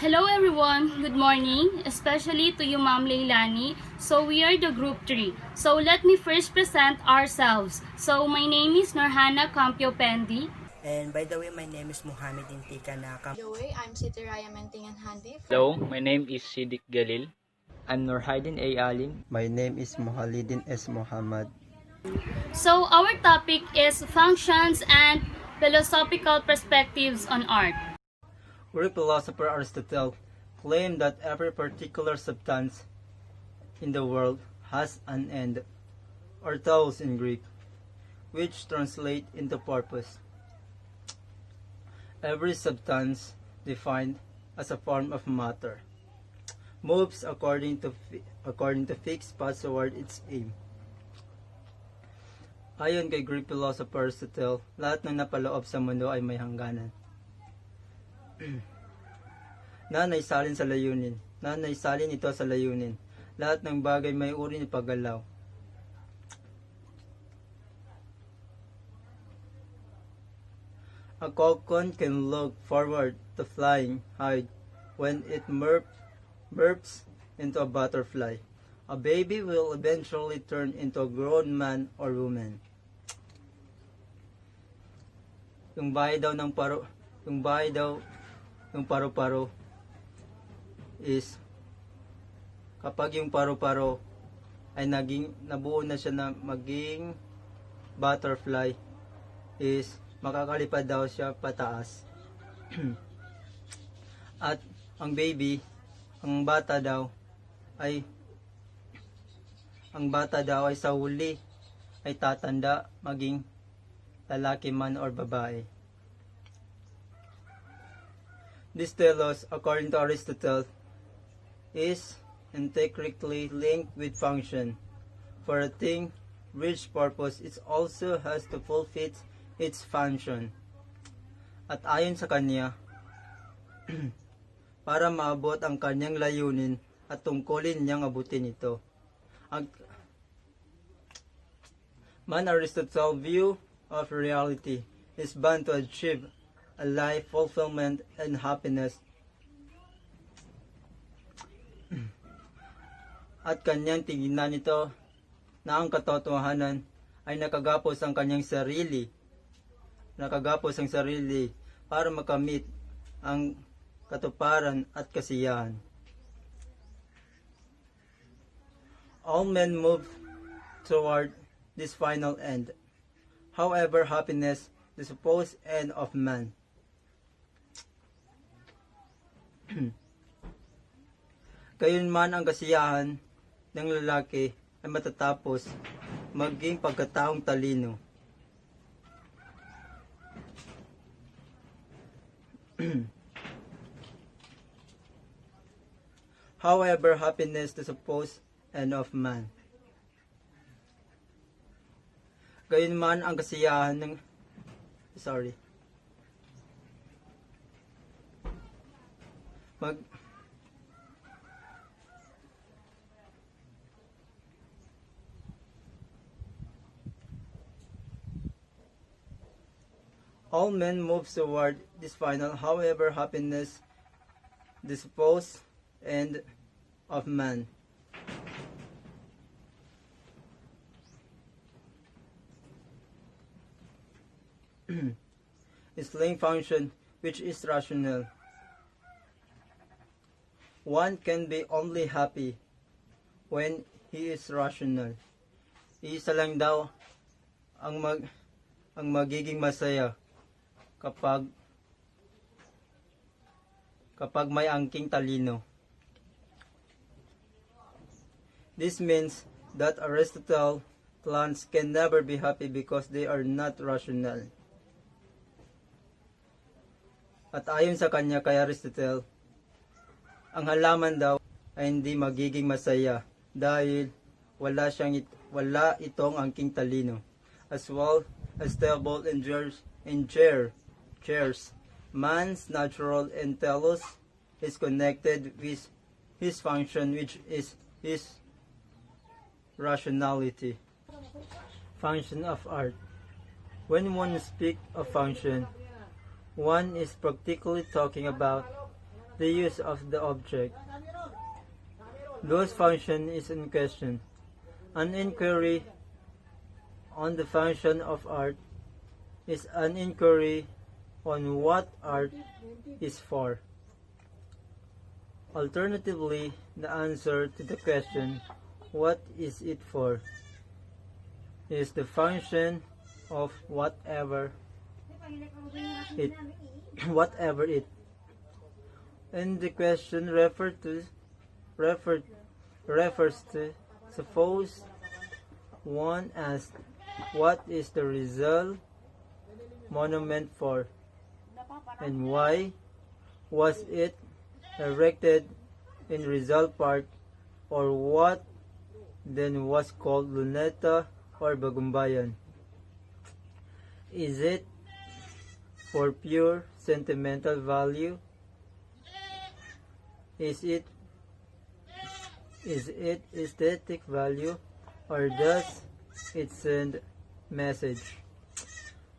Hello everyone, good morning, especially to you Ma'am Leilani. So we are the group 3. So let me first present ourselves. So my name is Norhana Campio Pendi. And by the way, my name is Muhammad Intika By the way, I'm Siti Raya Mentingan Handi. Hello, my name is Siddiq Galil. I'm Nurhaidin A. Alim. My name is Mohalidin S. Muhammad. So our topic is functions and philosophical perspectives on art. Greek philosopher Aristotle claimed that every particular substance in the world has an end, or telos in Greek, which translate into purpose. Every substance defined as a form of matter moves according to fixed paths toward its aim. Ayon kay Greek philosopher Aristotle, lahat ng napaloob sa mundo ay may hangganan. Nanaysalin sa layunin. Nanaysalin ito sa layunin. Lahat ng bagay may uri ni paggalaw. A cocoon can look forward to flying high when it burps into a butterfly. A baby will eventually turn into a grown man or woman. Yung paru-paro is kapag yung paru-paro ay nabuo na siya na maging butterfly is makakalipad daw siya pataas. At ang bata daw ay sa huli ay tatanda maging lalaki man or babae. This telos, according to Aristotle, is intricately linked with function. For a thing reach purpose, it also has to fulfill its function. At ayon sa kanya, para maabot ang kanyang layunin at tungkulin niyang abutin ito. Man Aristotle's view of reality is bound to achieve a life fulfillment and happiness. At kanyang tingnan nito na ang katotohanan ay nakagapos ang sarili para makamit ang katuparan at kasiyahan. All men move toward this final end. However, happiness, the supposed end of man. Gayunman ang kasiyahan ng lalaki ay matatapos maging pagkataong talino. However, happiness the supposed end of man. Gayunman ang kasiyahan ng All men move toward this final, however, happiness, the supposed end of man. Is link function, which is rational. One can be only happy when he is rational. Isa lang daw ang magiging masaya kapag may angking talino. This means that Aristotle plants can never be happy because they are not rational. At ayon sa kanya kay Aristotle, ang halaman daw ay hindi magiging masaya dahil wala itong angking talino. As well as table and chairs, man's natural telos is connected with his function, which is his rationality. Function of art. When one speaks of function, one is practically talking about the use of the object. Those function is in question. An inquiry on the function of art is an inquiry on what art is for. Alternatively, the answer to the question, what is it for, is the function of whatever it. Whatever it. And the question refers to, suppose one asks, what is the Rizal monument for, and why was it erected in Rizal Park, or what then was called Luneta or Bagumbayan? Is it for pure sentimental value? Is it aesthetic value, or does it send message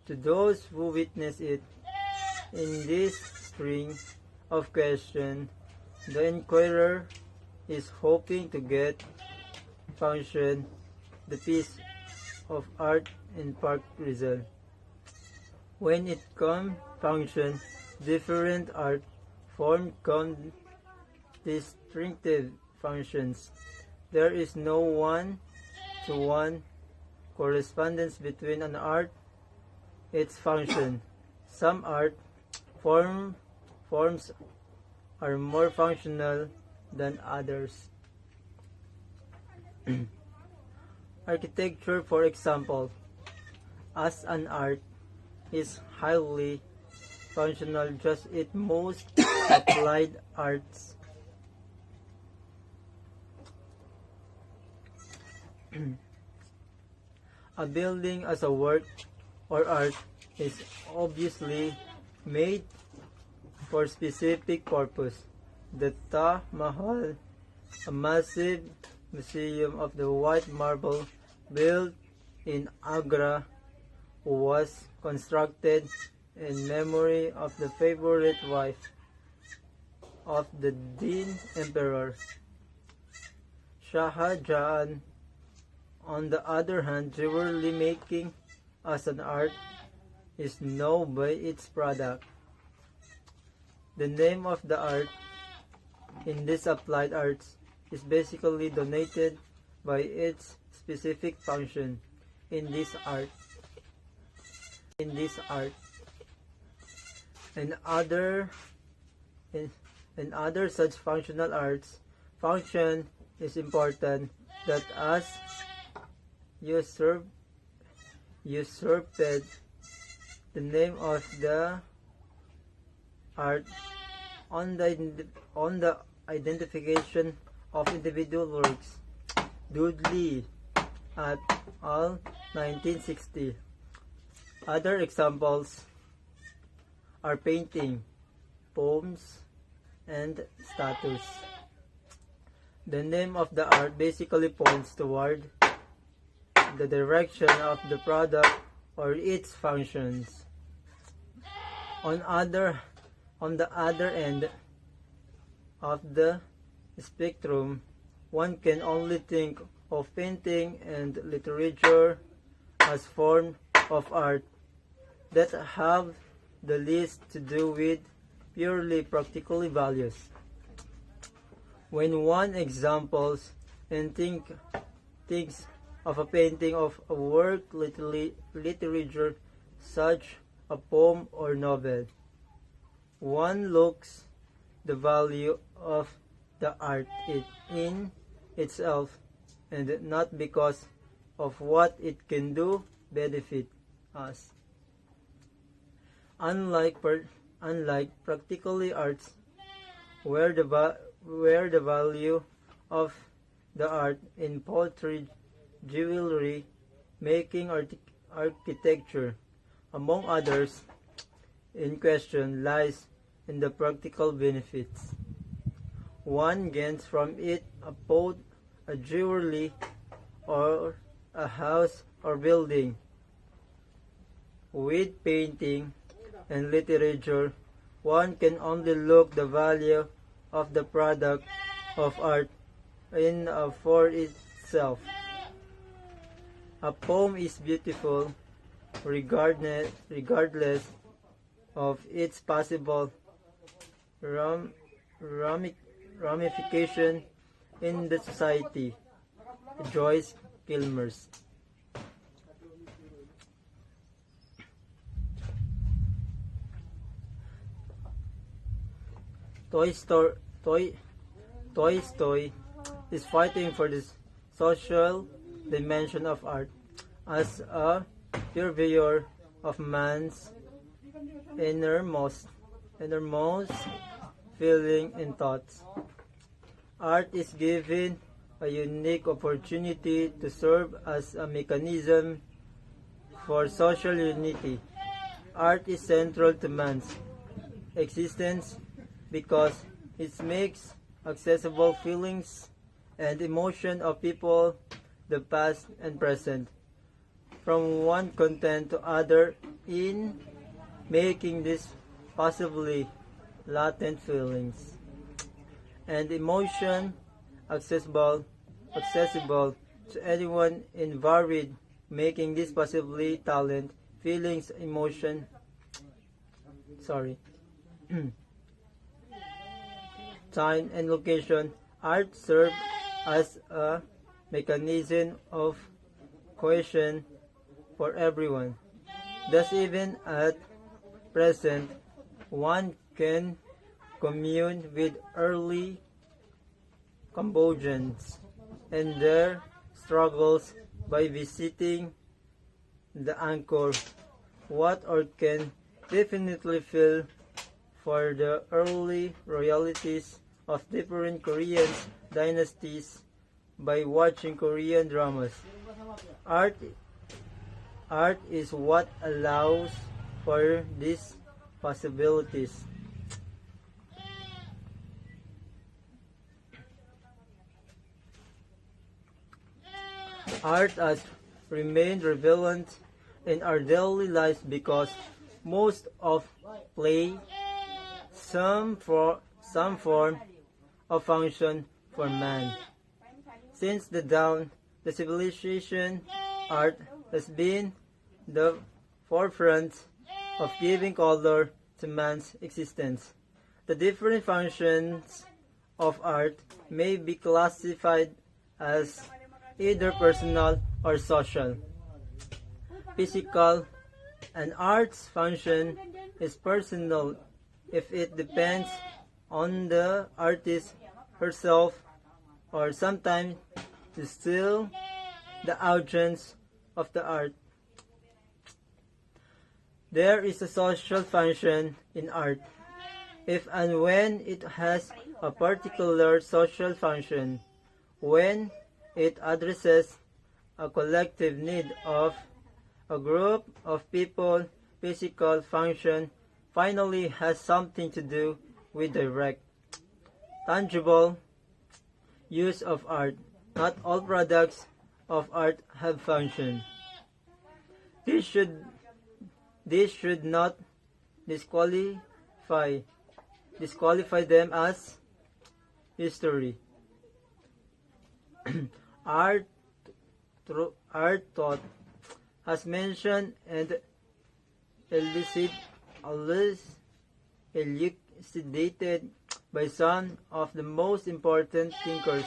to those who witness it? In this string of questions, the inquirer is hoping to get function the piece of art in Park Rizal. When it comes function, different art forms come distinctive functions. There is no one-to-one correspondence between an art its function. Some art forms are more functional than others. Architecture, for example, as an art, is highly functional, just it most applied arts. A building as a work or art is obviously made for specific purpose. The Taj Mahal, a massive museum of the white marble built in Agra, was constructed in memory of the favorite wife of the then emperor. Shah Jahan, on the other hand, jewelry making as an art is known by its product. The name of the art in this applied arts is basically donated by its specific function in this art. And other such functional arts, function is important that as usurped the name of the art on the identification of individual works. Dudley et al. 1960. Other examples are painting, poems, and statues. The name of the art basically points toward the direction of the product or its functions. On the other end of the spectrum, one can only think of painting and literature as forms of art that have the least to do with purely practical values. When one examples and thinks of a painting of a work literature such a poem or novel, one looks the value of the art in itself and not because of what it can do benefit us. Unlike practically arts, where the value of the art in poetry, jewelry making, architecture, among others, in question lies in the practical benefits one gains from it, a jewelry, or a house or building. With painting and literature, one can only look the value of the product of art in for itself. A poem is beautiful regardless of its possible ramification in the society. Joyce Kilmers. Tolstoy is fighting for the social dimension of art as a purveyor of man's innermost feeling and thoughts. Art is given a unique opportunity to serve as a mechanism for social unity. Art is central to man's existence because it makes accessible feelings and emotion of people, the past and present, from one content to other, in making this possibly latent feelings and emotion accessible to anyone in varied, making this possibly talent, feelings, emotion, time and location. Art serve as a mechanism of cohesion for everyone. Thus, even at present, one can commune with early Cambodians and their struggles by visiting the Angkor Wat, or can definitely feel for the early royalties of different Korean dynasties by watching Korean dramas. Art is what allows for these possibilities. Art has remained relevant in our daily lives because most of play some form of function for man. Since the dawn, the civilization, art has been the forefront of giving color to man's existence. The different functions of art may be classified as either personal or social. Physical, an art's function is personal if it depends on the artist herself, or sometimes still the audience of the art. There is a social function in art, if and when it has a particular social function, when it addresses a collective need of a group of people. Physical function finally has something to do with direct, tangible use of art. Not all products of art have function. This should not disqualify them as history. Art thought has mentioned and elucidated by some of the most important thinkers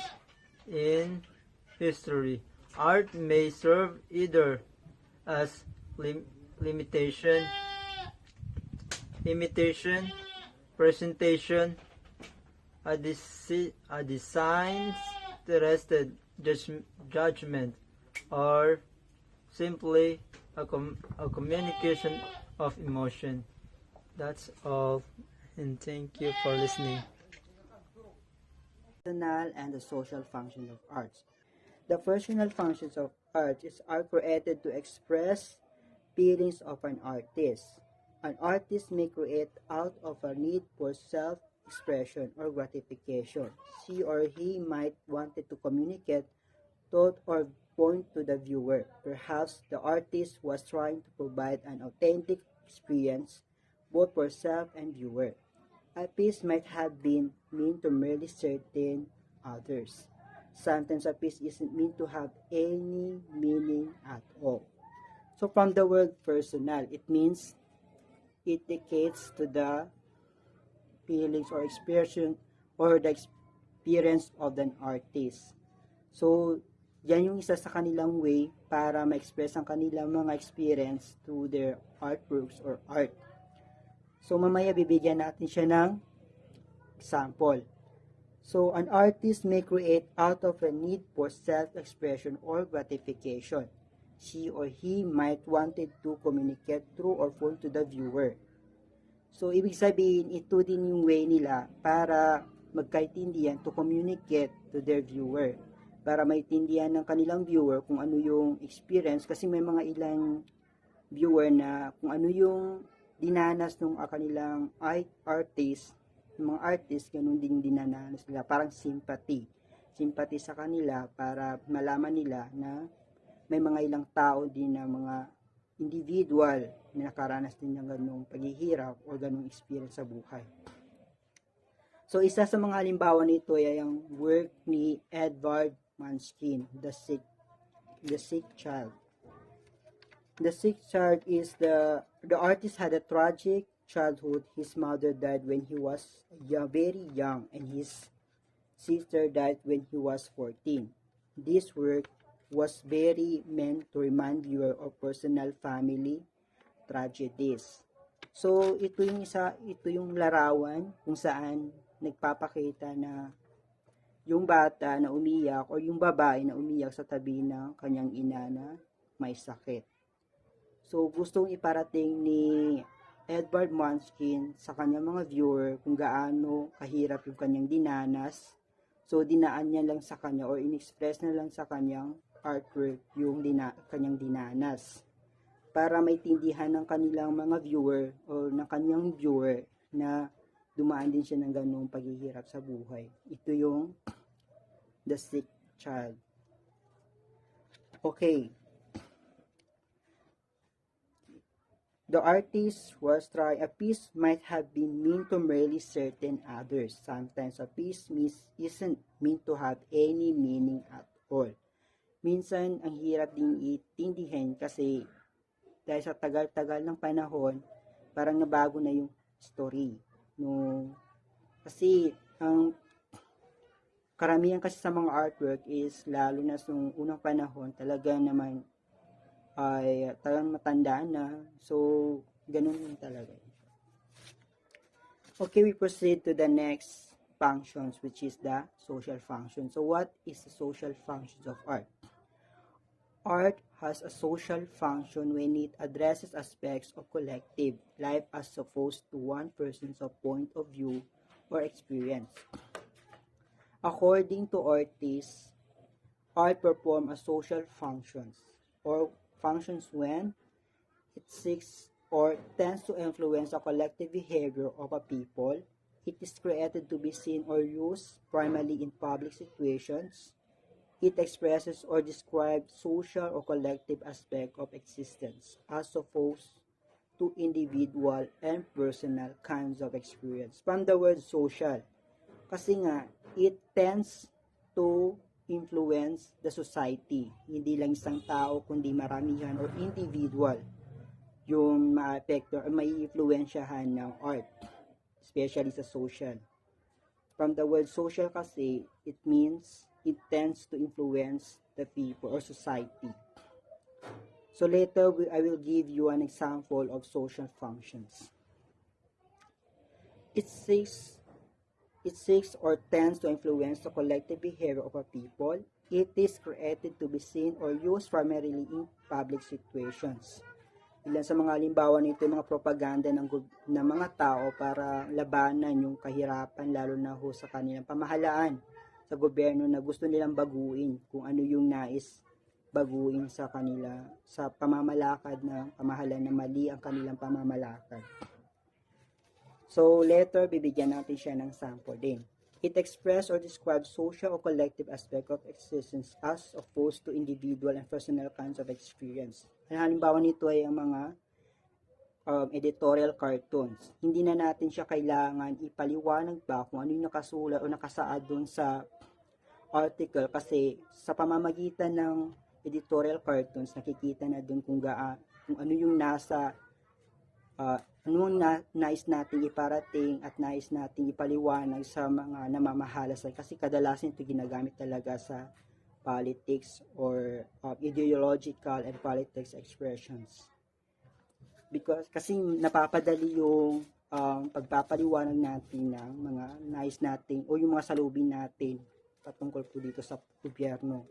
in history. Art may serve either as imitation, presentation, a disinterested judgment, or simply a communication of emotion. That's all, and thank you for listening. Personal and the social function of arts. The personal functions of art are created to express feelings of an artist. An artist may create out of a need for self-expression or gratification. She or he might wanted to communicate thought or point to the viewer. Perhaps the artist was trying to provide an authentic experience both for self and viewer. A piece might have been meant to merely certain others. Sometimes a piece isn't meant to have any meaning at all. So from the word personal, it means it indicates to the feelings or expression or the experience of an artist. So, yan yung isa sa kanilang way para ma-express ang kanilang mga experience through their artworks or art. So, mamaya bibigyan natin siya ng example. So, an artist may create out of a need for self-expression or gratification. She or he might wanted to communicate through or phone to the viewer. So, ibig sabihin, ito din yung way nila para magkaintindihan to communicate to their viewer. Para maintindihan ng kanilang viewer kung ano yung experience. Kasi may mga ilang viewer na kung ano yung dinanas ng kanilang artist, mga artist, ganun din dinanas nila. Parang sympathy. Sympathy sa kanila para malaman nila na may mga ilang tao din na mga individual na nakaranas din ng ganung paghihirap o ganung experience sa buhay. So, isa sa mga halimbawa nito ay ang work ni Edvard Munchkin, The Sick Child. The Sick Child is the artist had a tragic childhood. His mother died when he was very young and his sister died when he was 14. This work was very meant to remind viewer of personal family tragedies. So, ito yung larawan kung saan nagpapakita na yung bata na umiyak o yung babae na umiyak sa tabi ng kanyang ina na may sakit. So, gustong iparating ni Edvard Munchkin sa kanyang mga viewer kung gaano kahirap yung kanyang dinanas. So, dinaan niya lang sa kanya or in-express na lang sa kanyang artwork yung kanyang dinanas para maintindihan ng kanilang mga viewer o ng kanyang viewer na dumaan din siya ng ganung paghihirap sa buhay. Ito yung The Sick Child. Okay. The artist was trying, a piece might have been meant to merely certain others. Sometimes a piece isn't meant to have any meaning at all. Minsan, ang hirap din itindihin kasi dahil sa tagal-tagal ng panahon, parang nabago na yung story. No? Kasi, ang karamihan kasi sa mga artwork is, lalo na sa unang panahon, talaga naman ay talagang matandaan na. So, ganun yung talaga. Okay, we proceed to the next functions, which is the social function. So, what is the social functions of art? Art has a social function when it addresses aspects of collective life as opposed to one person's point of view or experience. According to artists, art performs a social functions or functions when it seeks or tends to influence the collective behavior of a people. It is created to be seen or used primarily in public situations. It expresses or describes social or collective aspect of existence as opposed to individual and personal kinds of experience. From the word social, kasi nga, it tends to influence the society. Hindi lang isang tao, kundi maramihan or individual yung ma-apekto or mai-influensyahan ng art, especially sa social. From the word social kasi, it means it tends to influence the people or society. So later, I will give you an example of social functions. It seeks or tends to influence the collective behavior of a people. It is created to be seen or used primarily in public situations. Ilan sa mga halimbawa nito yung mga propaganda ng mga tao para labanan yung kahirapan, lalo na ho sa kanilang pamahalaan sa gobyerno na gusto nilang baguhin kung ano yung nais baguhin sa kanila sa pamamalakad ng pamahalaan na mali ang kanilang pamamalakad. So later, bibigyan natin siya ng sample din. It expresses or describes social or collective aspect of existence as opposed to individual and personal kinds of experience. Ang halimbawa nito ay ang mga editorial cartoons. Hindi na natin siya kailangan ipaliwanag pa kung ano yung nakasulat o nakasaad doon sa article kasi sa pamamagitan ng editorial cartoons nakikita na doon kung ano yung nasa nais nating iparating at nais nating ipaliwanag sa mga namamahala kasi kadalasan ito ginagamit talaga sa politics or ideological and politics expressions. Because kasi napapadali yung pagpapaliwanag natin ng mga nais nating o yung mga salubin natin patungkol po dito sa gobyerno.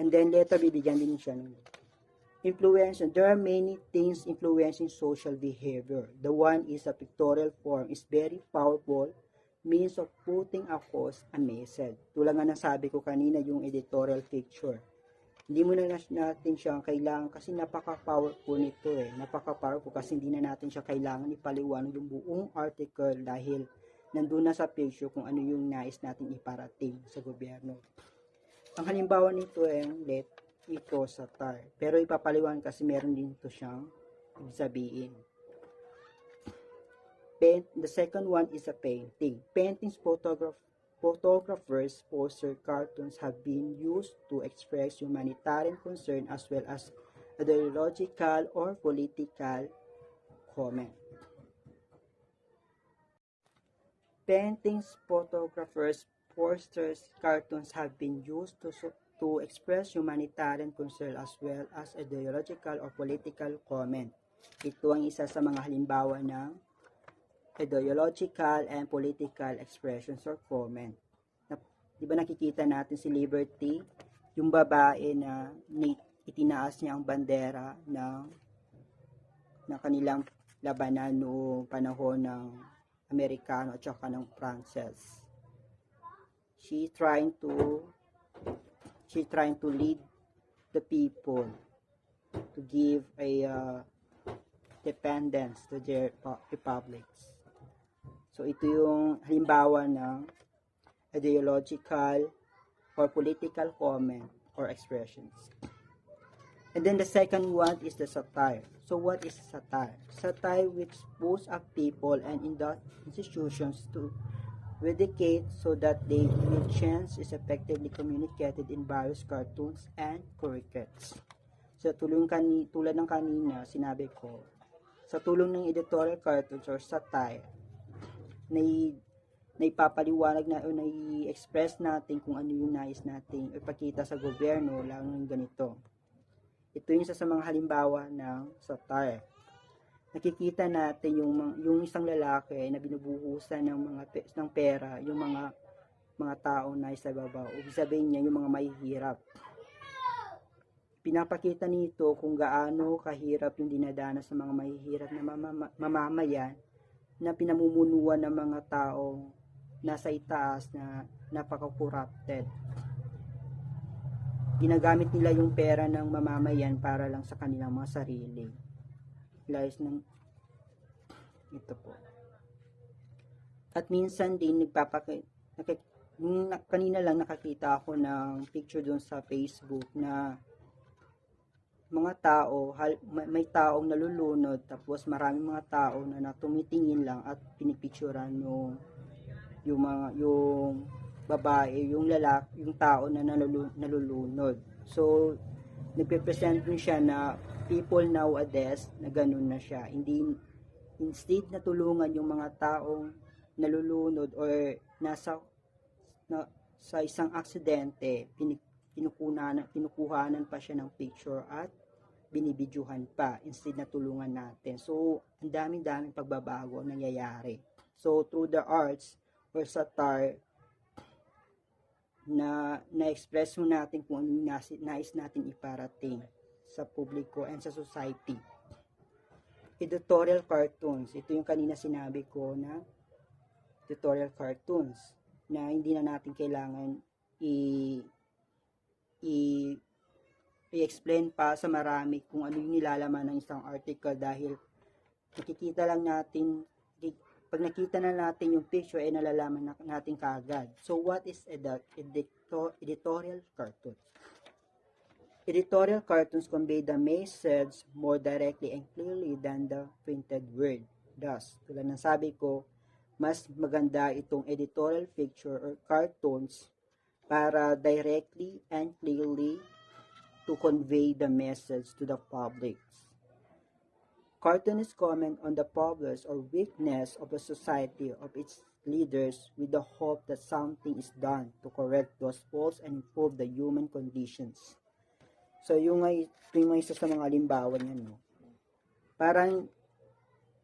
And then later bibigyan din siya ng influence. There are many things influencing social behavior. The one is a pictorial form is very powerful means of putting across a message. Tulad nga ng sabi ko kanina yung editorial picture. Hindi mo na natin siya kailangan kasi napaka-powerful nito Napaka-powerful kasi hindi na natin siya kailangan ipaliwanag yung buong article dahil nandun na sa picture kung ano yung nais natin iparating sa gobyerno. Ang halimbawa nito ito sa tar. Pero ipapaliwan kasi meron din ito siyang ibig sabihin. The second one is a painting. Paintings, photographers, poster, cartoons have been used to express humanitarian concern as well as ideological or political comment. Paintings, photographers, posters, cartoons have been used to express humanitarian concern as well as ideological or political comment. Ito ang isa sa mga halimbawa ng ideological and political expressions or comment. Di ba nakikita natin si Liberty, yung babae na itinaas niya ang bandera ng kanilang labanan noong panahon ng Amerikano at saka ng Pranses. She trying to lead the people to give a dependence to their republics. So ito yung halimbawa ng ideological or political comment or expressions. And then the second one is the satire. So what is satire? Satire which boosts up people and institutions to dedicate so that they will chance is effectively communicated in various cartoons and crickets. So tulad ng kanina sinabi ko, sa tulong ng editorial cartoons or satire, naipapaliwanag na o nai-express natin kung ano yung nais nating ipakita sa gobyerno lalo ng ganito. Ito yung isa sa mga halimbawa ng satire. Nakikita natin yung isang lalaki na binubuhusan ng pera yung mga tao na isa babaw. Ibig sabihin niya yung mga mahihirap. Pinapakita nito kung gaano kahirap yung dinadanas sa mga mahihirap na mamamayan na pinamumunuan ng mga taong nasa itaas na napaka-corrupted. Ginagamit nila yung pera ng mamamayan para lang sa kanilang mga sarili. Ito po. At minsan din kanina lang nakakita ako ng picture doon sa Facebook na mga tao, may taong nalulunod tapos maraming mga tao na tumitingin lang at pinipicturean yung babae, yung lalaki, yung tao na nalulunod. So nagpe-present din siya na people nowadays na ganun na siya. Instead na tulungan yung mga taong nalulunod or sa isang aksidente, kinukuhanan pa siya ng picture at binibidyuhan pa instead na tulungan natin. So, ang daming pagbabago ang nangyayari. So, through the arts or satire, na-express mo natin kung ano nais natin iparating sa publiko and sa society. Editorial cartoons. Ito yung kanina sinabi ko na editorial cartoons na hindi na natin kailangan i-explain pa sa marami kung ano yung nilalaman ng isang article dahil nakikita lang natin, pag nakita na natin yung picture ay nalalaman natin kaagad. So what is editorial cartoons? Editorial cartoons convey the message more directly and clearly than the printed word. Thus, tulad ng sabi ko, mas maganda itong editorial picture or cartoons para directly and clearly to convey the message to the public. Cartoonists comment on the problems or weakness of the society of its leaders with the hope that something is done to correct those faults and improve the human conditions. So, yung isa sa mga halimbawa niyan, no? Parang,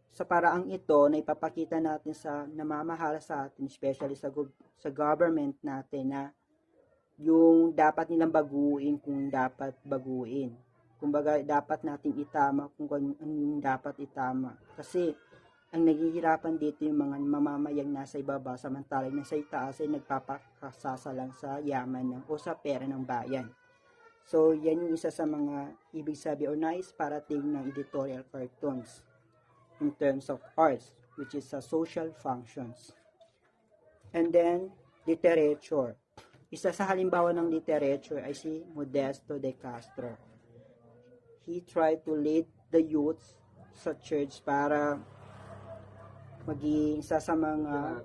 sa paraang ito, na ipapakita natin sa namamahala sa atin, especially sa government natin, na yung dapat nilang baguhin kung dapat baguhin. Kumbaga, dapat nating itama kung ano yung dapat itama. Kasi, ang naghihirapan dito yung mga mamamayang nasa ibaba, samantalang nasa itaas ay nagpapakasasa lang sa yaman o sa pera ng bayan. So, yan yung isa sa mga ibig sabi o nais parating ng editorial cartoons in terms of arts, which is social functions. And then, literature. Isa sa halimbawa ng literature ay si Modesto de Castro. He tried to lead the youths sa church para maging isa sa mga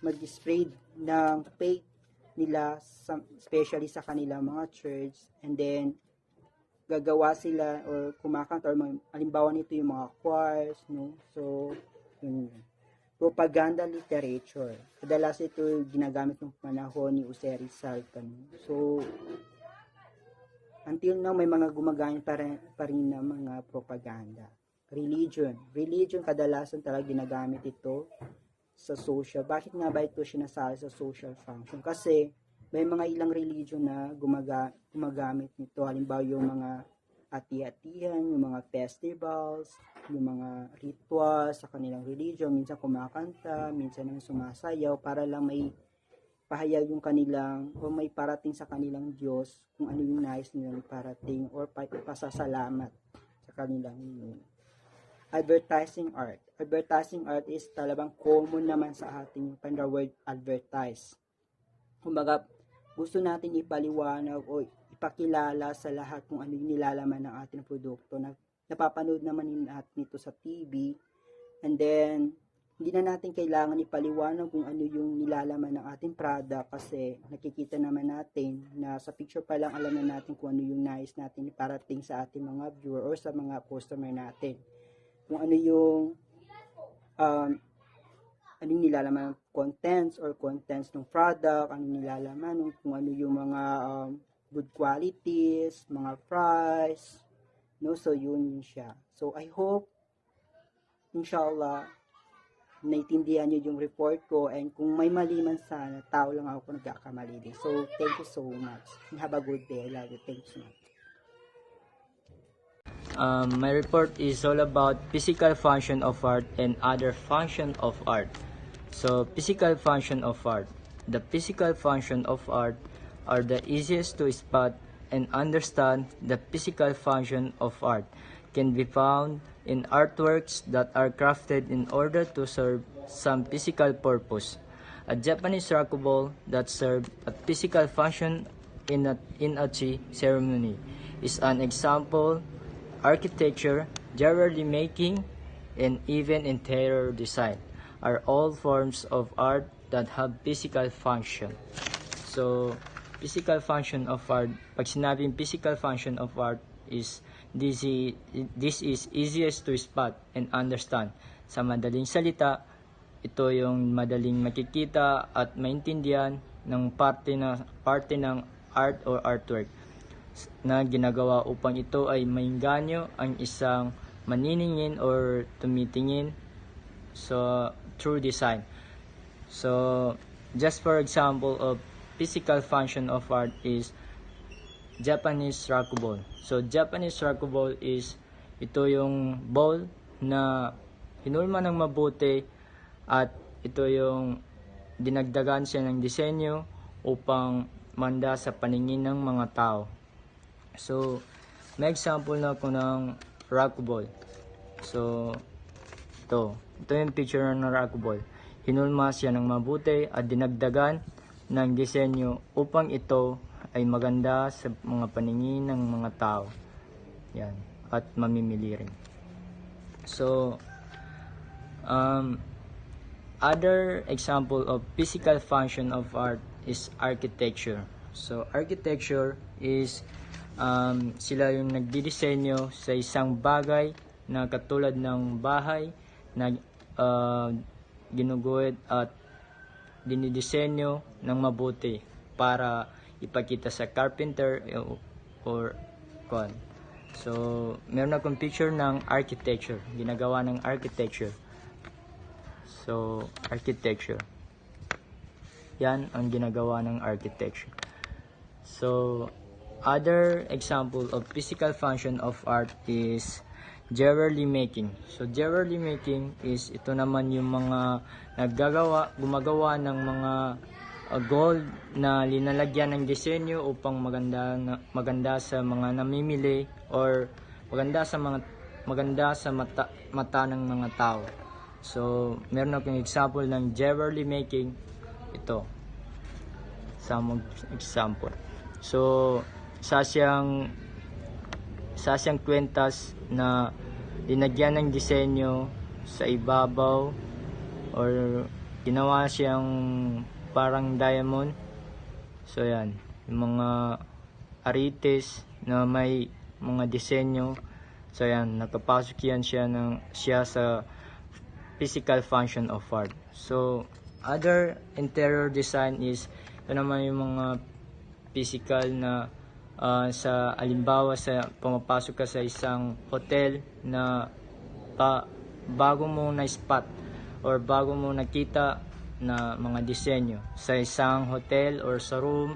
mag-spread ng faith nila, especially sa kanilang mga church, and then gagawa sila or kumakanta or halimbawa nito yung mga choirs, no? So, yung propaganda literature. Kadalas ito ginagamit ng panahon ni Jose Rizal. So, until now, may mga gumagamit pa rin na mga propaganda. Religion, kadalasan talaga ginagamit ito sa social. Bakit nga ba ito sinasali sa social function? Kasi may mga ilang religion na gumagamit nito. Halimbawa yung mga ati-atihan, yung mga festivals, yung mga rituals sa kanilang religion. Minsan kumakanta, minsan ang sumasayaw para lang may pahayag yung kanilang o may parating sa kanilang Diyos kung ano yung nais nilang parating or pasasalamat sa kanilang advertising art. Advertising art is talagang common naman sa ating the word advertise. Kumbaga, gusto natin ipaliwanag o ipakilala sa lahat kung ano yung nilalaman ng ating produkto. Napapanood naman natin ito sa TV, and then hindi na natin kailangan ipaliwanag kung ano yung nilalaman ng ating product kasi nakikita naman natin na sa picture pa lang alam na natin kung ano yung nais natin iparating sa ating mga viewer or sa mga customer natin. Kung ano yung anong nilalaman ng contents ng product, anong nilalaman, kung ano yung mga good qualities, mga price, no? So, yun siya. So, I hope, inshallah, naiintindihan nyo yung report ko, and kung may mali man sana, tao lang ako kung nagkakamali din. So, thank you so much. And have a good day. I love you. Thank you so much. My report is all about physical function of art and other function of art. So, physical function of art. The physical function of art are the easiest to spot and understand. The physical function of art can be found in artworks that are crafted in order to serve some physical purpose. A Japanese rakugo that served a physical function in a tea ceremony is an example. Architecture, jewelry making, and even interior design are all forms of art that have physical function. So, physical function of art, pag sinabing physical function of art is this is easiest to spot and understand. Sa madaling salita, ito yung madaling makikita at maintindihan ng parte ng art or artwork na ginagawa upang ito ay maingganyo ang isang maniningin or tumitingin through design. So, just for example of physical function of art is Japanese rakugo. So, Japanese rakugo is ito yung bowl na hinulma ng mabuti at ito yung dinagdagan siya ng disenyo upang manda sa paningin ng mga tao. So, may example na ako ng rakugo. So, ito yung picture ng rakugo. Hinulma siya ng mabuti at dinagdagan ng disenyo upang ito ay maganda sa mga paningin ng mga tao. Yan, at mamimili rin. So, other example of physical function of art is architecture. So, architecture is sila yung nagdidisenyo sa isang bagay na katulad ng bahay na ginuguhit at dinidisenyo ng mabuti para ipakita sa carpenter or kon. So, meron akong picture ng architecture, ginagawa ng architecture. So, architecture. Yan ang ginagawa ng architecture. So, other example of physical function of art is jewelry making. So, jewelry making is ito naman yung mga gumagawa ng mga gold na linalagyan ng disenyo upang maganda sa mga namimili or maganda sa mata ng mga tao. So, meron akong example ng jewelry making. Ito. Some example. So, sa siyang kwentas na linagyan ng disenyo sa ibabaw or ginawa siyang parang diamond. So, yan. Yung mga arites na may mga disenyo. So, yan. Nakapasok yan siya sa physical function of art. So, other interior design is ito naman yung mga physical na sa alimbawa sa pumapasok ka sa isang hotel na bago mo na spot or bago mo nakita na mga disenyo sa isang hotel or sa room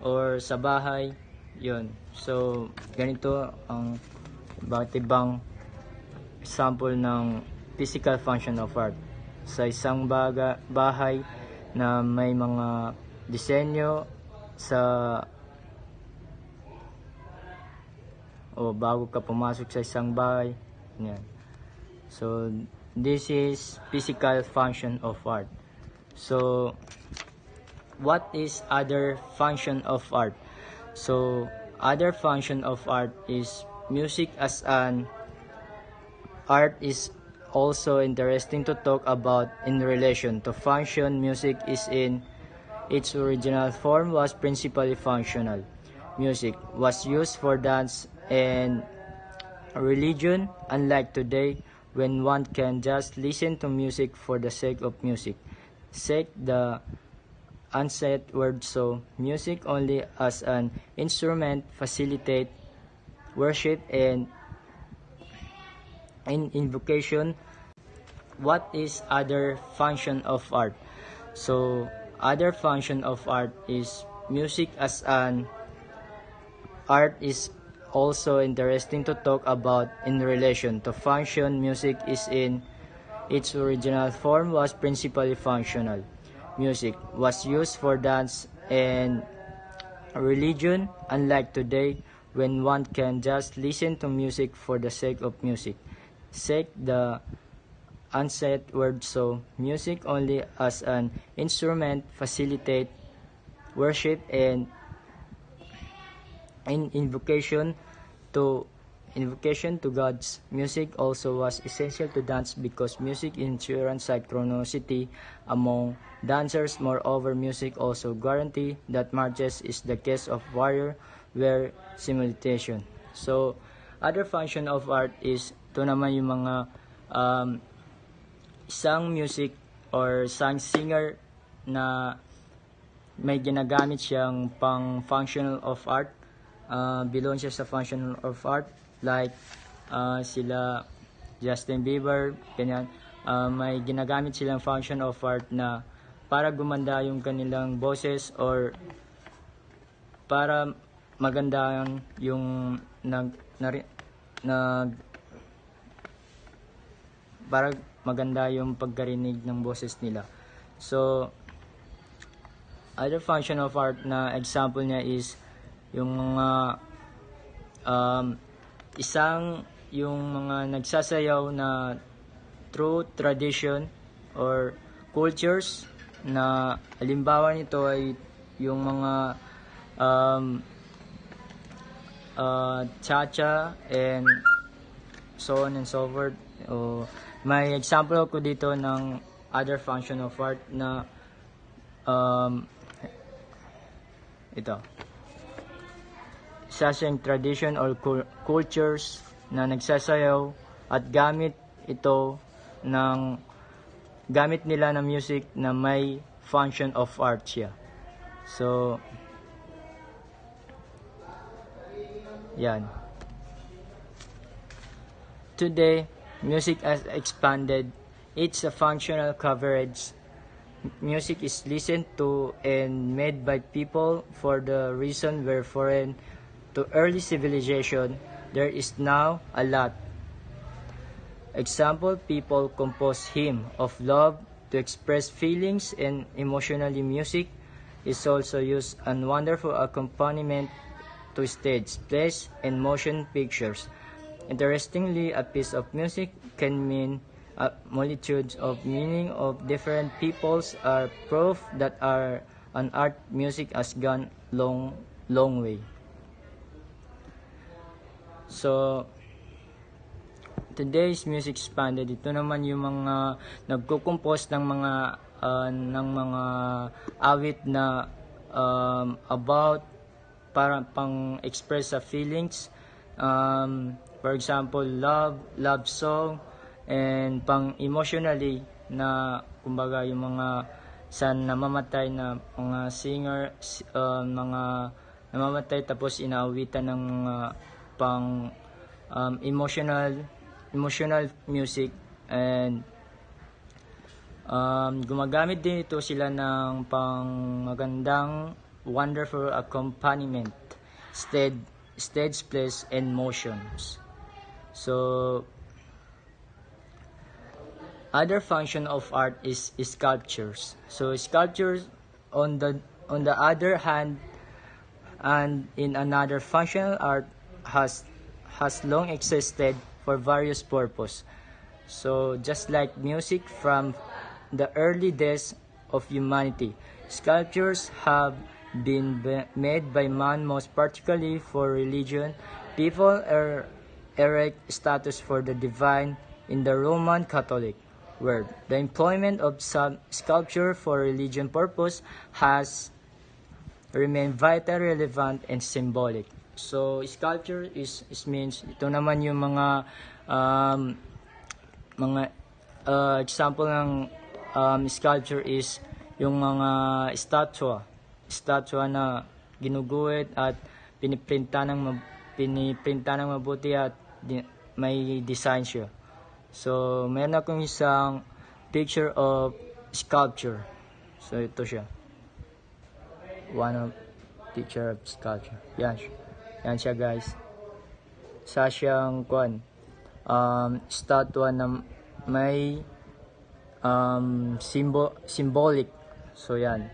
or sa bahay, yun. So, ganito ang iba't ibang example ng physical function of art sa isang bahay na may mga disenyo sa bago ka pumasok sa isang bahay. Yan. So, this is physical function of art. So, what is other function of art? So, other function of art is music as an art is also interesting to talk about in relation to function. Music is in its original form was principally functional. Music was used for dance and religion, unlike today when one can just listen to music for the sake of music. Sake the unsaid word, so music only as an instrument facilitate worship and invocation. What is other function of art? So, other function of art is music as an art is also interesting to talk about in relation to function. Music is in its original form was principally functional. Music was used for dance and religion, unlike today when one can just listen to music for the sake of music. Sake the unsaid word, so music only as an instrument facilitate worship and invocation to God's. Music also was essential to dance because music ensures synchronicity among dancers. Moreover, music also guarantee that marches is the case of warrior were simultaneous. So, other function of art is ito naman yung mga isang music or isang singer na may ginagamit siyang pang functional of art. Belong siya sa functional of art, like sila Justin Bieber, ganyan. May ginagamit silang function of art na para gumanda yung kanilang boses or para maganda yung para maganda yung pagkarinig ng boses nila. So, other function of art na example niya is yung mga yung mga nagsasayaw na through tradition or cultures na halimbawa nito ay yung mga um, cha-cha and so on and so forth. May example ko dito ng other function of art na ito. Isa siyang tradition or cultures na nagsasayaw at gamit nila ng music na may function of art siya. So, yan. Today, music has expanded. It's a functional coverage. Music is listened to and made by people for the reason were foreign to early civilization. There is now a lot. Example, people compose hymn of love to express feelings and emotionally. Music is also used as wonderful accompaniment to stage plays and motion pictures. Interestingly, a piece of music can mean multitudes of meaning of different peoples are proof that an art music has gone long way. So, today's music expanded. Ito naman yung mga nagko-compose ng mga awit na about para pang express sa feelings. For example, love song, and pang emotionally na kumbaga yung mga namamatay na mga singer, mga namamatay tapos inaawitan ng pang emotional music, and gumagamit din ito sila ng pang magandang wonderful accompaniment, stage plays and motions. So other function of art is sculptures. So sculptures on the other hand, and in another functional art has long existed for various purposes. So just like music from the early days of humanity, sculptures have been made by man, most particularly for religion. People erect statues for the divine in the Roman Catholic world. The employment of some sculpture for religion purpose has remained vitally relevant and symbolic. So sculpture is means ito naman yung mga example ng sculpture is yung mga statwa na ginuguhit at piniprinta ng mabuti at may design siya. So meron akong isang picture of sculpture. So ito siya. One of picture of sculpture. Yan siya guys. Sa siyang statwa na may symbolic. So yan.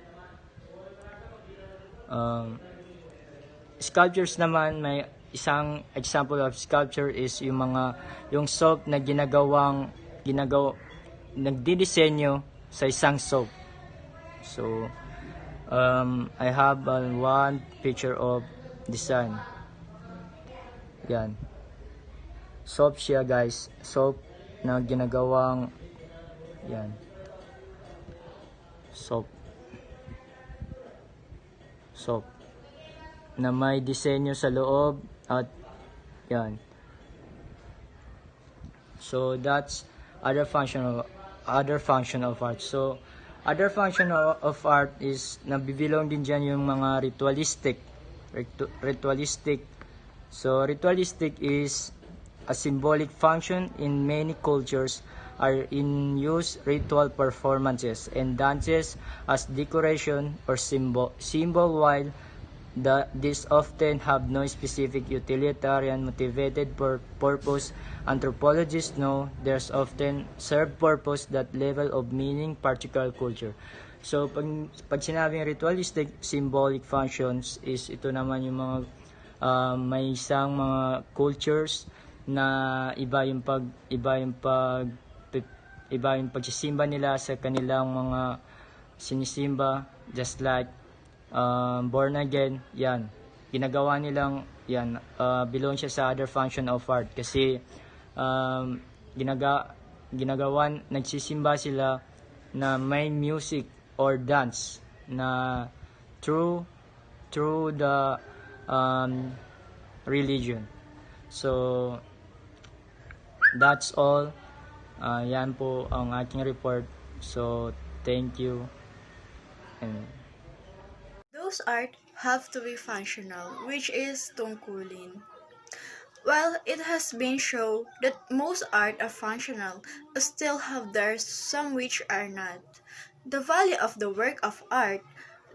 Sculptures naman, may isang example of sculpture is yung soap na nagdidisenyo sa isang soap. So I have one picture of design. Yan. Soap siya guys. Soap na ginagawang yan. Soap na may disenyo sa loob at yan. So that's other function of art. So other function of art is nabibilong din dyan yung mga ritualistic. So ritualistic is a symbolic function in many cultures are in use ritual performances and dances as decoration or symbol while these often have no specific utilitarian motivated purpose. Anthropologists know there's often served purpose that level of meaning particular culture. So pag sinabing ritualistic symbolic functions is ito naman yung mga may isang mga cultures na iba yung pagsisimba nila sa kanilang mga sinisimba, just like born again, yan. Ginagawa nilang, yan, belong siya sa other function of art. Kasi, um, nagsisimba sila na may music or dance na through the religion. So, that's all. Yan po ang aking report. So, thank you. And Those art have to be functional, which is tungkulin. While it has been shown that most art are functional, still have there some which are not. The value of the work of art,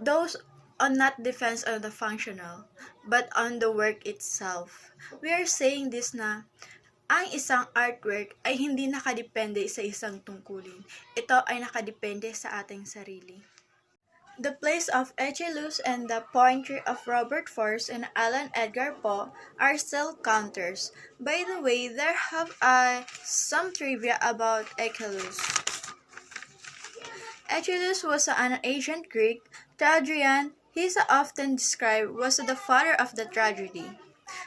those on not depends on the functional, but on the work itself. We are saying this na ang isang artwork ay hindi nakadepende sa isang tungkulin. Ito ay nakadepende sa ating sarili. The plays of Aeschylus and the poetry of Robert Frost and Alan Edgar Poe are still counters. By the way, there have some trivia about Aeschylus. Aeschylus was an ancient Greek tragedian. He is often described was the father of the tragedy.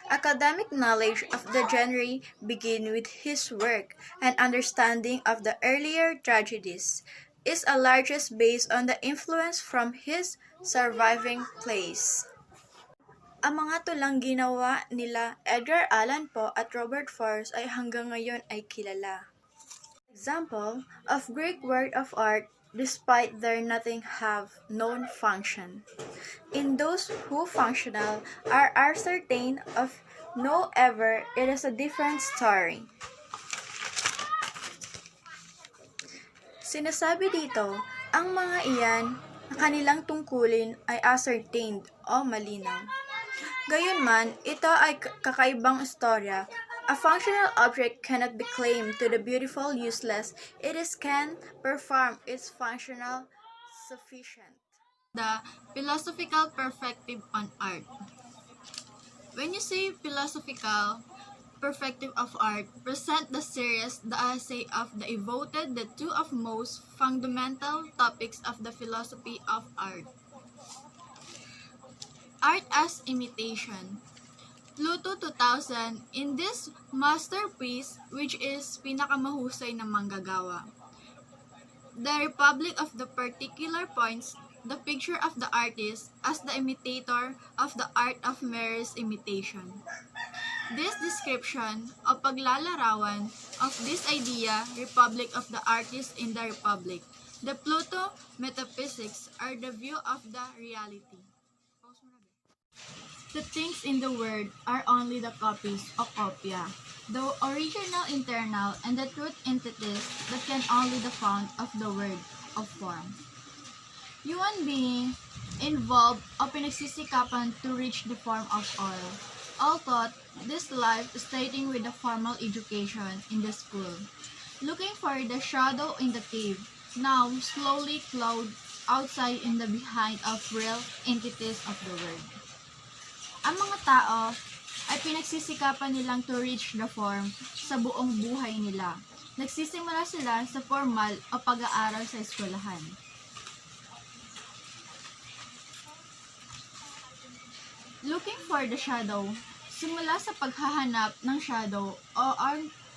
Academic knowledge of the genre begin with his work, and understanding of the earlier tragedies is a largest based on the influence from his surviving plays. Ang mga tulang ginawa nila Edgar Allan Poe at Robert Frost ay hanggang ngayon ay kilala. Example of Greek work of art despite their nothing have known function. In those who functional are ascertained of no ever, it is a different story. Sinasabi dito, ang mga iyan na kanilang tungkulin ay ascertained o malinaw. Gayunman, ito ay kakaibang istorya. A functional object cannot be claimed to the beautiful useless. It is can perform its functional sufficient. The philosophical perspective on art. When you say philosophical perspective of art, present the series, the essay of the devoted the two of most fundamental topics of the philosophy of art. Art as imitation. Pluto 2000, in this masterpiece, which is pinakamahusay na manggagawa. The Republic of the particular points the picture of the artist as the imitator of the art of Mary's imitation. This description o paglalarawan of this idea, Republic of the artist in the Republic, the Pluto metaphysics are the view of the reality. The things in the world are only the copies o kopya, the original internal and the truth entities that can only the found of the word of form. Human being involved o pinagsisikapan to reach the form of all thought this life starting with the formal education in the school, looking for the shadow in the cave, now slowly cloud outside in the behind of real entities of the world. Ang mga tao ay pinagsisikapan nilang to reach the form sa buong buhay nila. Nagsisimula sila sa formal o pag-aaral sa eskwelahan. Looking for the shadow. Simula sa paghahanap ng shadow o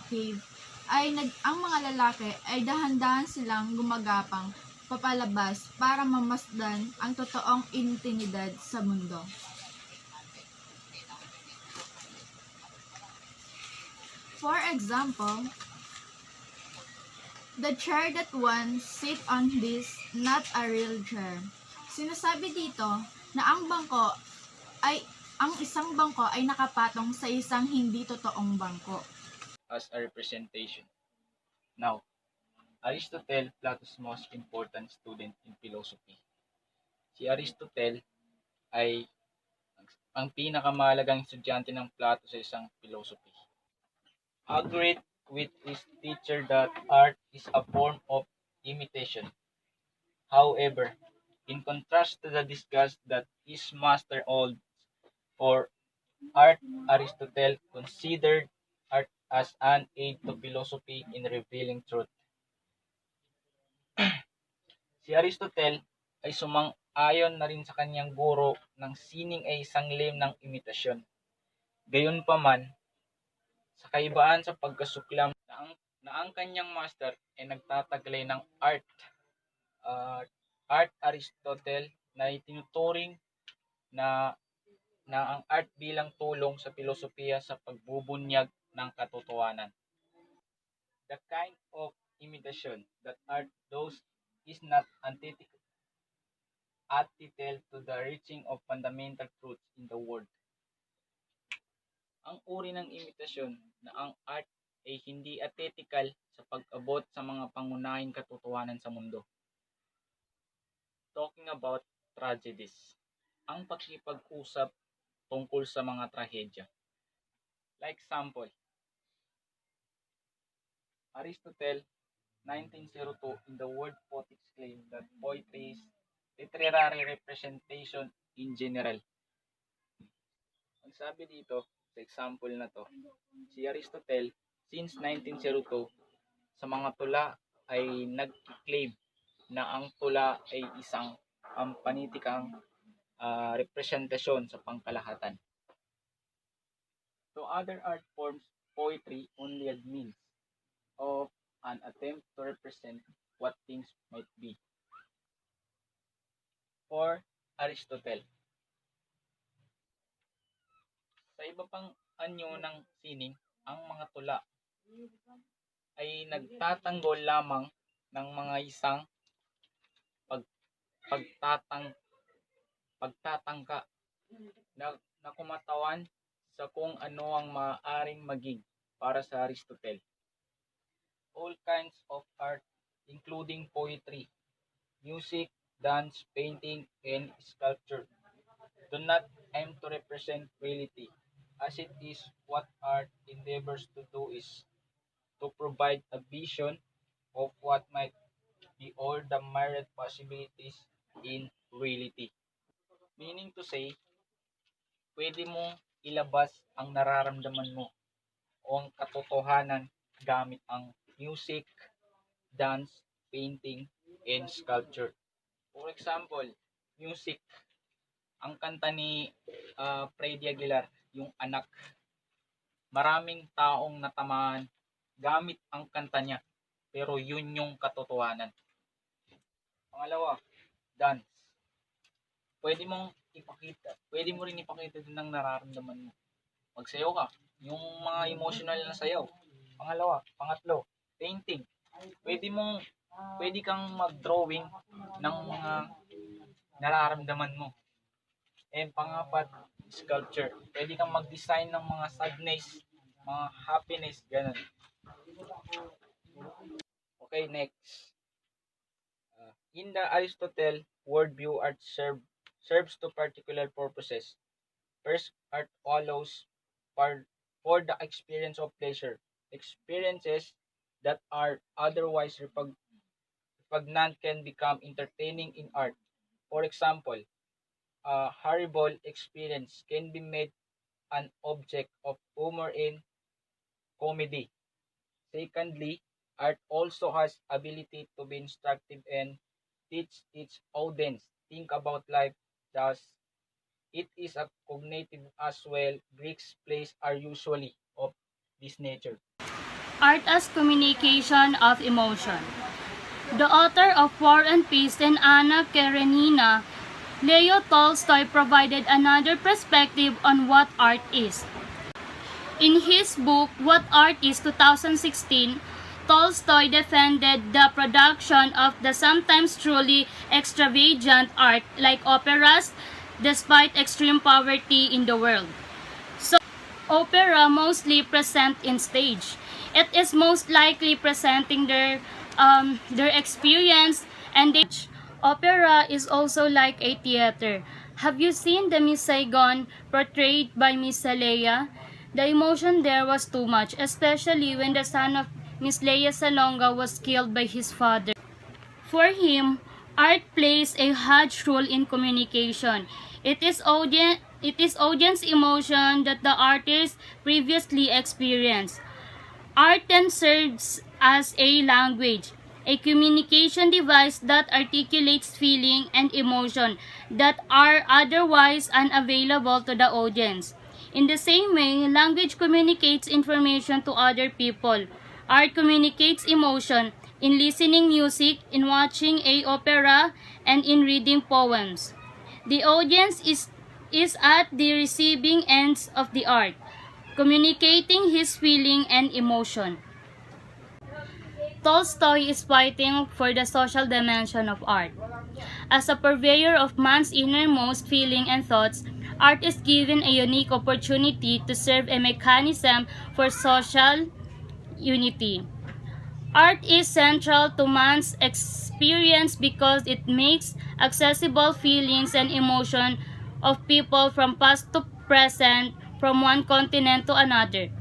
cave ay ang mga lalaki ay dahan-dahan silang gumagapang papalabas para mamasdan ang totoong intinidad sa mundo. For example, the chair that one sit on this not a real chair. Sinasabi dito na ang isang bangko ay nakapatong sa isang hindi totoong bangko. As a representation. Now, Aristotle, Plato's most important student in philosophy. Si Aristotle ay ang pinakamahalagang estudyante ng Plato sa isang philosophy. Agreed with his teacher that art is a form of imitation. However, in contrast to the disgust that his master holds for art, Aristotle considered art as an aid to philosophy in revealing truth. Si Aristotle ay ayon na rin sa kanyang guro ng sining ay isang lihim ng imitasyon. Gayunpaman, sa kaibaan sa pagkasuklam na ang kanyang master ay nagtataglay ng art Aristotle na itinuturing na ang art bilang tulong sa filosofiya sa pagbubunyag ng katotohanan. The kind of imitation that art does is not antithetical to the reaching of fundamental truths in the world. Ang uri ng imitasyon na ang art ay hindi antithetical sa pag-abot sa mga pangunahing katotohanan sa mundo. Talking about tragedies, ang pakikipag-usap tungkol sa mga trahedya. Like example, Aristotle, 1902, in the Word Poetics claimed that poetry is literary representation in general. Ang sabi dito, sa example na to, si Aristotle, since 1902, sa mga tula ay nag-claim na ang tula ay isang panitikang representasyon sa pangkalahatan. To other art forms, poetry only a means of an attempt to represent what things might be. For Aristotle, sa iba pang anyo ng sining, ang mga tula ay nagtatanggol lamang ng mga isang pagtatangka na kumatawan sa kung ano ang maaaring maging para sa Aristotle. All kinds of art, including poetry, music, dance, painting, and sculpture, do not aim to represent reality, as it is what art endeavors to do is to provide a vision of what might be all the myriad possibilities in reality. Meaning to say, pwede mong ilabas ang nararamdaman mo o ang katotohanan gamit ang music, dance, painting, and sculpture. For example, music. Ang kanta ni Freddy Aguilar, yung Anak. Maraming taong natamaan gamit ang kanta niya, pero yun yung katotohanan. Pangalawa, dance. Pwede mo rin ipakita din ang nararamdaman mo. Magsayaw ka, yung mga emotional na sayaw. Pangatlo, painting. Pwede kang mag-drawing ng mga nararamdaman mo. And pangapat, sculpture. Pwede kang mag-design ng mga sadness, mga happiness, ganun. Okay, next. In the Aristotle worldview, art serves to particular purposes. First, art allows for the experience of pleasure. Experiences that are otherwise repugnant can become entertaining in art. For example, a horrible experience can be made an object of humor in comedy. Secondly, art also has ability to be instructive and teach its audience think about life. Thus, it is a cognitive as well. Greeks' plays are usually of this nature. Art as communication of emotion. The author of War and Peace and Anna Karenina, Leo Tolstoy, provided another perspective on what art is. In his book, What Art Is, 2016, Tolstoy defended the production of the sometimes truly extravagant art like operas, despite extreme poverty in the world. So, opera mostly present in stage. It is most likely presenting their experience, and opera is also like a theater. Have you seen the Miss Saigon portrayed by Miss Leia? The emotion there was too much, especially when the son of Miss Leia Salonga was killed by his father. For him, art plays a huge role in communication. It is audience emotion that the artist previously experienced. Art then serves as a language, a communication device that articulates feeling and emotion that are otherwise unavailable to the audience. In the same way, language communicates information to other people. Art communicates emotion in listening music, in watching a opera, and in reading poems. The audience is at the receiving ends of the art, communicating his feeling and emotion. Tolstoy is fighting for the social dimension of art. As a purveyor of man's innermost feeling and thoughts, art is given a unique opportunity to serve a mechanism for social unity. Art is central to man's experience because it makes accessible feelings and emotion of people from past to present, from one continent to another.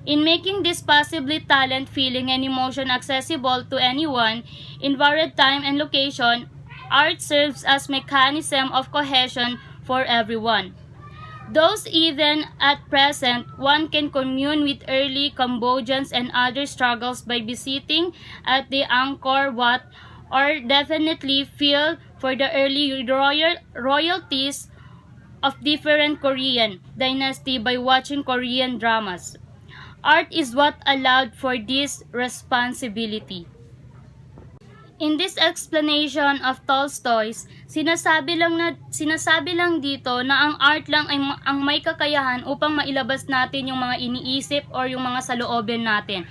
In making this possibly talent, feeling, and emotion accessible to anyone in varied time and location, art serves as mechanism of cohesion for everyone. Those even at present, one can commune with early Cambodians and other struggles by visiting at the Angkor Wat, or definitely feel for the early royalties of different Korean dynasty by watching Korean dramas. Art is what allowed for this responsibility. In this explanation of Tolstoy's, sinasabi lang dito na ang art lang ay ang may kakayahan upang mailabas natin yung mga iniisip or yung mga saloobin natin.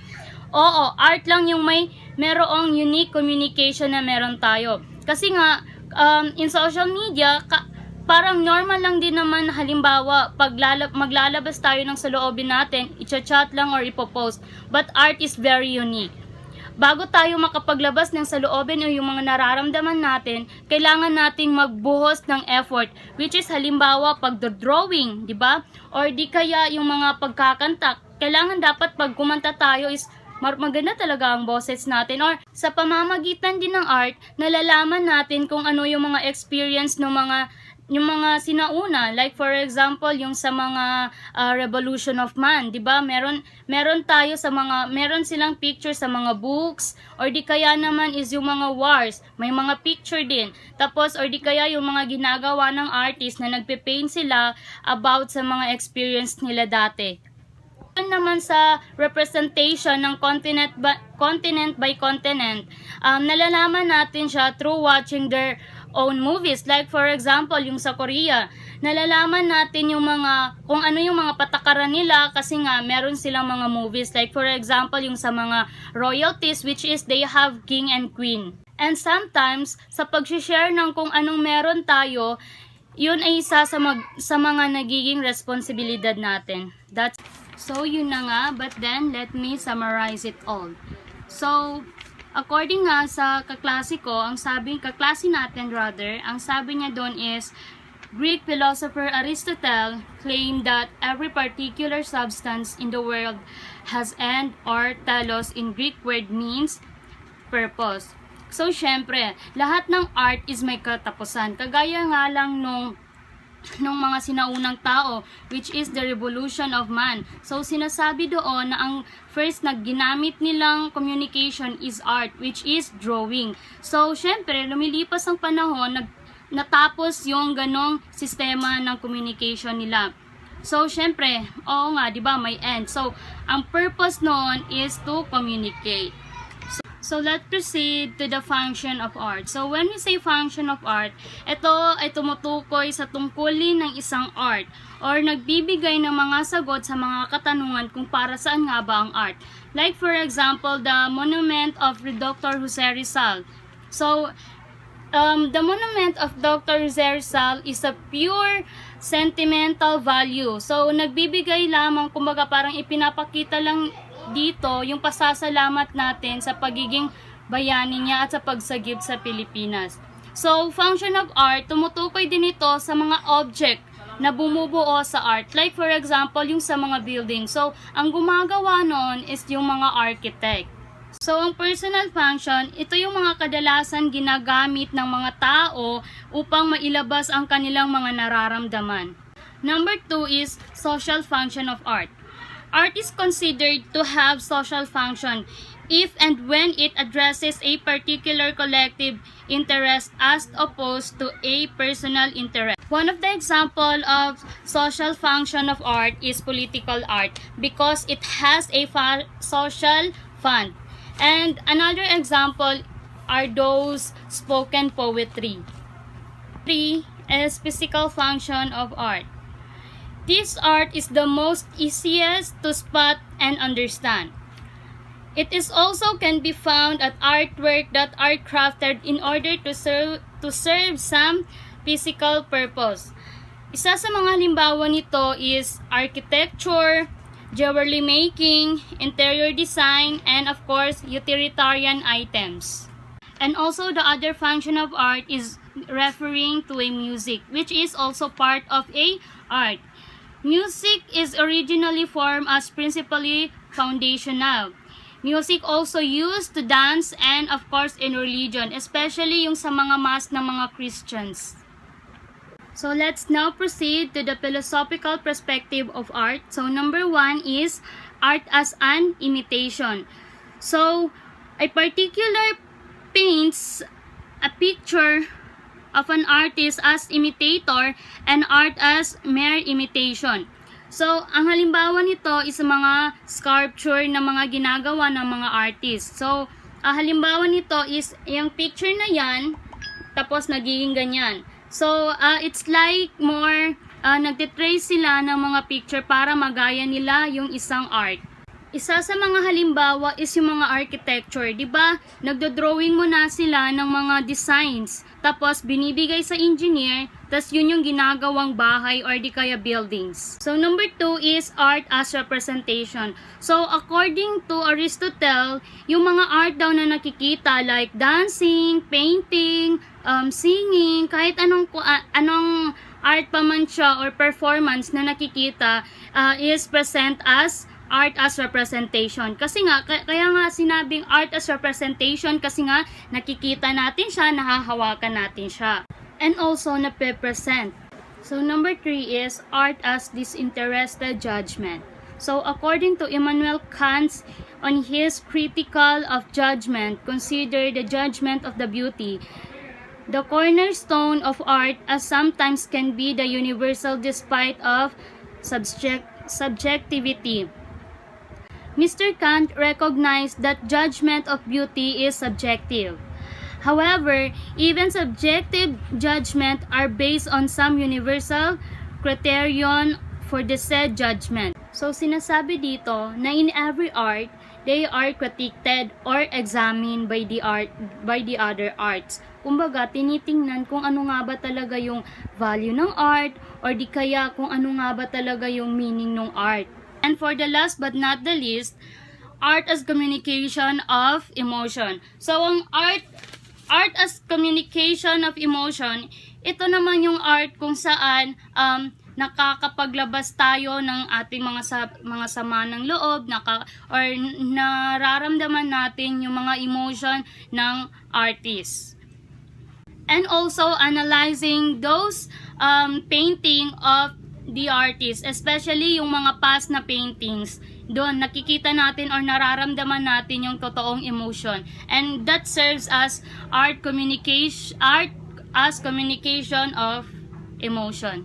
Oo, art lang yung merong unique communication na meron tayo. Kasi nga, in social media, parang normal lang din naman, halimbawa, maglalabas tayo ng saloobin natin, i-chat lang or ipopost. But art is very unique. Bago tayo makapaglabas ng saloobin o yung mga nararamdaman natin, kailangan nating magbuhos ng effort, which is halimbawa pagdodrawing, di ba? Or di kaya yung mga pagkakanta. Kailangan dapat pag kumanta tayo is maganda talaga ang boses natin, or sa pamamagitan din ng art, nalalaman natin kung ano yung mga experience ng yung mga sinauna, like for example yung sa mga Revolution of Man, 'di ba? Meron tayo sa meron silang picture sa mga books, or di kaya naman is yung mga wars, may mga picture din. Tapos or di kaya yung mga ginagawa ng artist na nagpe-paint sila about sa mga experience nila dati. Naman sa representation ng continent by continent, nalalaman natin siya through watching their own movies. Like for example, yung sa Korea, nalalaman natin yung kung ano yung mga patakaran nila kasi nga meron silang mga movies. Like for example, yung sa mga royalties, which is they have king and queen. And sometimes, sa pag-share ng kung anong meron tayo, yun ay isa sa mga nagiging responsibilidad natin. So, yun na nga, but then, let me summarize it all. So, according nga sa kaklase natin, ang sabi niya doon is, Greek philosopher Aristotle claimed that every particular substance in the world has end, or telos in Greek word means purpose. So, syempre, lahat ng art is may katapusan. Kagaya nga lang nung mga sinaunang tao, which is the revolution of man. So, sinasabi doon na ang first na ginamit nilang communication is art, which is drawing. So, syempre, lumilipas ang panahon, natapos yung ganong sistema ng communication nila. So, syempre, oo nga, di ba, may end. So, ang purpose noon is to communicate. So, let's proceed to the function of art. So, when we say function of art, ito ay tumutukoy sa tungkulin ng isang art or nagbibigay ng mga sagot sa mga katanungan kung para saan nga ba ang art. Like, for example, the monument of Dr. Jose Rizal. So, the monument of Dr. Jose Rizal is a pure sentimental value. So, nagbibigay lamang, kumbaga parang ipinapakita lang dito yung pasasalamat natin sa pagiging bayani niya at sa pagsagip sa Pilipinas. So, function of art, tumutukoy din ito sa mga object na bumubuo sa art. Like for example, yung sa mga building. So, ang gumagawa noon is yung mga architect. So, ang personal function, ito yung mga kadalasan ginagamit ng mga tao upang mailabas ang kanilang mga nararamdaman. Number 2 is social function of art. Art is considered to have social function if and when it addresses a particular collective interest as opposed to a personal interest. One of the example of social function of art is political art because it has a social fund. And another example are those spoken poetry. 3 is physical function of art. This art is the most easiest to spot and understand. It is also can be found at artwork that are crafted in order to serve some physical purpose. Isa sa mga halimbawa nito is architecture, jewelry making, interior design, and of course, utilitarian items. And also the other function of art is referring to a music, which is also part of a art. Music is originally formed as principally foundational. Music also used to dance and of course in religion, especially yung sa mga mass ng mga Christians. So let's now proceed to the philosophical perspective of art. So number 1 is art as an imitation. So a particular paints a picture of an artist as imitator and art as mere imitation. So, ang halimbawa nito is mga sculpture na mga ginagawa ng mga artist. So, halimbawa nito is yung picture na yan, tapos nagiging ganyan. So, it's like more, nagtitrace sila ng mga picture para magaya nila yung isang art. Isa sa mga halimbawa is yung mga architecture, 'di ba? Nagdo-drawing muna sila ng mga designs, tapos binibigay sa engineer, tapos yun yung ginagawang bahay or di kaya buildings. So number 2 is art as representation. So according to Aristotle, yung mga art daw na nakikita like dancing, painting, singing, kahit anong art pa man siya or performance na nakikita is present as art as representation. Kasi nga, kaya nga sinabing art as representation kasi nga nakikita natin siya, nahahawakan natin siya. And also nape-present. So number 3 is art as disinterested judgment. So according to Immanuel Kant on his critical of judgment, consider the judgment of the beauty. The cornerstone of art as sometimes can be the universal despite of subjectivity. Mr. Kant recognized that judgment of beauty is subjective. However, even subjective judgment are based on some universal criterion for the said judgment. So, sinasabi dito na in every art, they are critiqued or examined by the other arts. Kumbaga, tinitingnan kung ano nga ba talaga yung value ng art or di kaya kung ano nga ba talaga yung meaning ng art. And for the last but not the least, art as communication of emotion. So, ang art as communication of emotion, ito naman yung art kung saan nakakapaglabas tayo ng ating mga sama ng loob, or nararamdaman natin yung mga emotion ng artist. And also analyzing those painting of the artist, especially yung mga past na paintings, doon nakikita natin or nararamdaman natin yung totoong emotion, and that serves as art as communication of emotion.